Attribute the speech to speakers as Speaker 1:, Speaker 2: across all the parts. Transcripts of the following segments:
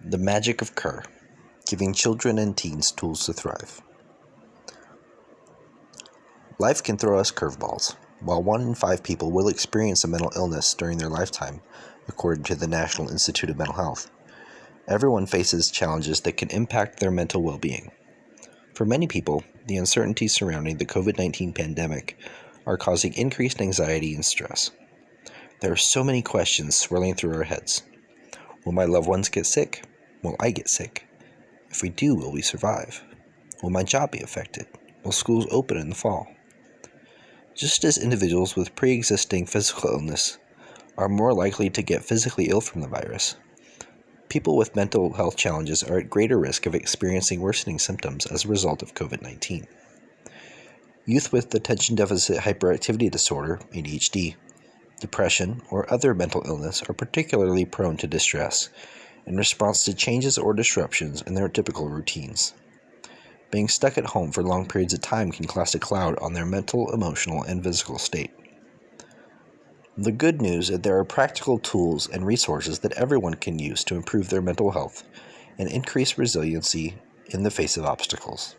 Speaker 1: The Magic of Kerr, Giving Children and Teens Tools to Thrive. Life can throw us curveballs. While 1 in 5 people will experience a mental illness during their lifetime, according to the National Institute of Mental Health, everyone faces challenges that can impact their mental well-being. For many people, the uncertainties surrounding the COVID-19 pandemic are causing increased anxiety and stress. There are so many questions swirling through our heads. Will my loved ones get sick? Will I get sick? If we do, will we survive? Will my job be affected? Will schools open in the fall? Just as individuals with pre-existing physical illness are more likely to get physically ill from the virus, people with mental health challenges are at greater risk of experiencing worsening symptoms as a result of COVID-19. Youth with attention deficit hyperactivity disorder, ADHD, depression, or other mental illness are particularly prone to distress in response to changes or disruptions in their typical routines. Being stuck at home for long periods of time can cast a cloud on their mental, emotional, and physical state. The good news is that there are practical tools and resources that everyone can use to improve their mental health and increase resiliency in the face of obstacles.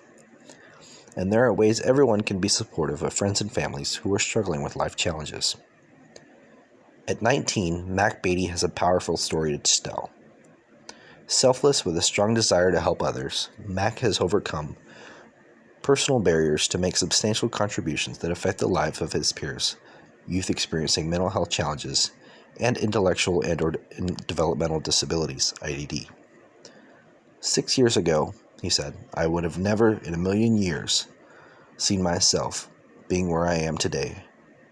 Speaker 1: And there are ways everyone can be supportive of friends and families who are struggling with life challenges. At 19, Mac Beatty has a powerful story to tell. Selfless with a strong desire to help others, Mac has overcome personal barriers to make substantial contributions that affect the lives of his peers, youth experiencing mental health challenges, and intellectual and/or developmental disabilities, IDD. 6 years ago, he said, I would have never in a million years seen myself being where I am today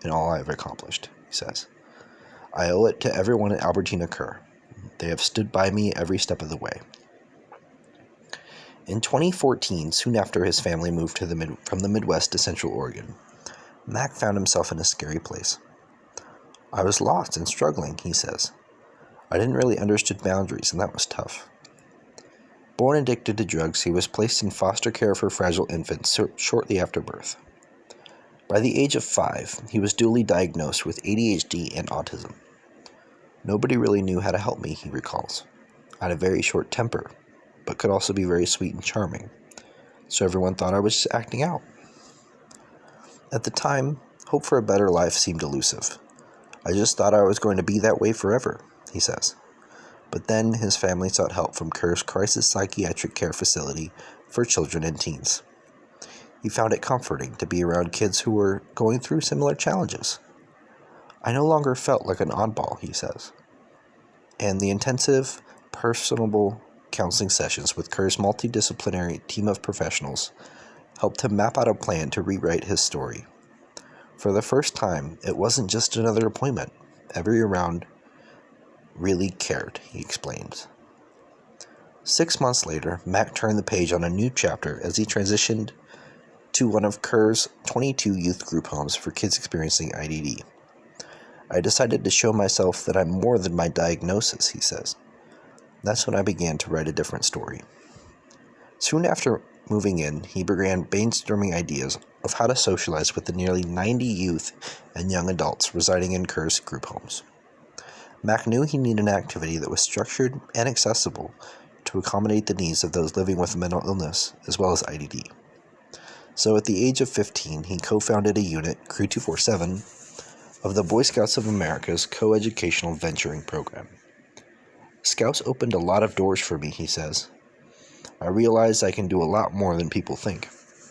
Speaker 1: and all I have accomplished, he says. I owe it to everyone at Albertina Kerr. They have stood by me every step of the way. In 2014, soon after his family moved from the Midwest to Central Oregon, Mac found himself in a scary place. I was lost and struggling, he says. I didn't really understand boundaries, and that was tough. Born addicted to drugs, he was placed in foster care for fragile infants shortly after birth. By the age of 5, he was duly diagnosed with ADHD and autism. Nobody really knew how to help me, he recalls. I had a very short temper, but could also be very sweet and charming, so everyone thought I was just acting out. At the time, hope for a better life seemed elusive. I just thought I was going to be that way forever, he says. But then his family sought help from Kerr's crisis psychiatric care facility for children and teens. He found it comforting to be around kids who were going through similar challenges. I no longer felt like an oddball, he says. And the intensive, personable counseling sessions with Kerr's multidisciplinary team of professionals helped him map out a plan to rewrite his story. For the first time, it wasn't just another appointment. Everyone around really cared, he explains. 6 months later, Mac turned the page on a new chapter as he transitioned to one of Kerr's 22 youth group homes for kids experiencing IDD. I decided to show myself that I'm more than my diagnosis, he says. That's when I began to write a different story. Soon after moving in, he began brainstorming ideas of how to socialize with the nearly 90 youth and young adults residing in Kerr's group homes. Mac knew he needed an activity that was structured and accessible to accommodate the needs of those living with mental illness as well as IDD. So at the age of 15, he co-founded a unit, Crew 247, of the Boy Scouts of America's co-educational venturing program. Scouts opened a lot of doors for me, he says. I realized I can do a lot more than people think,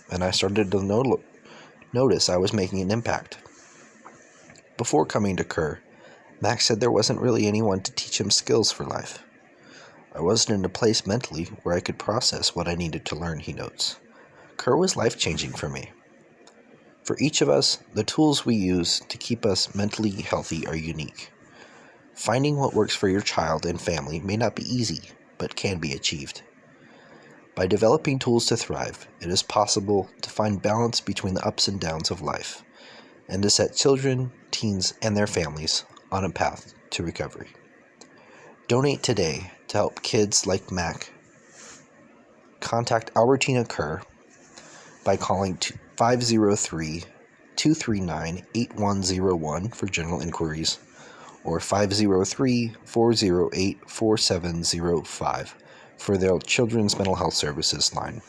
Speaker 1: and I started to notice I was making an impact. Before coming to Kerr, Mac said there wasn't really anyone to teach him skills for life. I wasn't in a place mentally where I could process what I needed to learn, he notes. Kerr was life-changing for me. For each of us, the tools we use to keep us mentally healthy are unique. Finding what works for your child and family may not be easy, but can be achieved. By developing tools to thrive, it is possible to find balance between the ups and downs of life, and to set children, teens, and their families on a path to recovery. Donate today to help kids like Mac. Contact Albertina Kerr by calling 503-239-8101 for general inquiries, or 503-408-4705 for their children's mental health services line.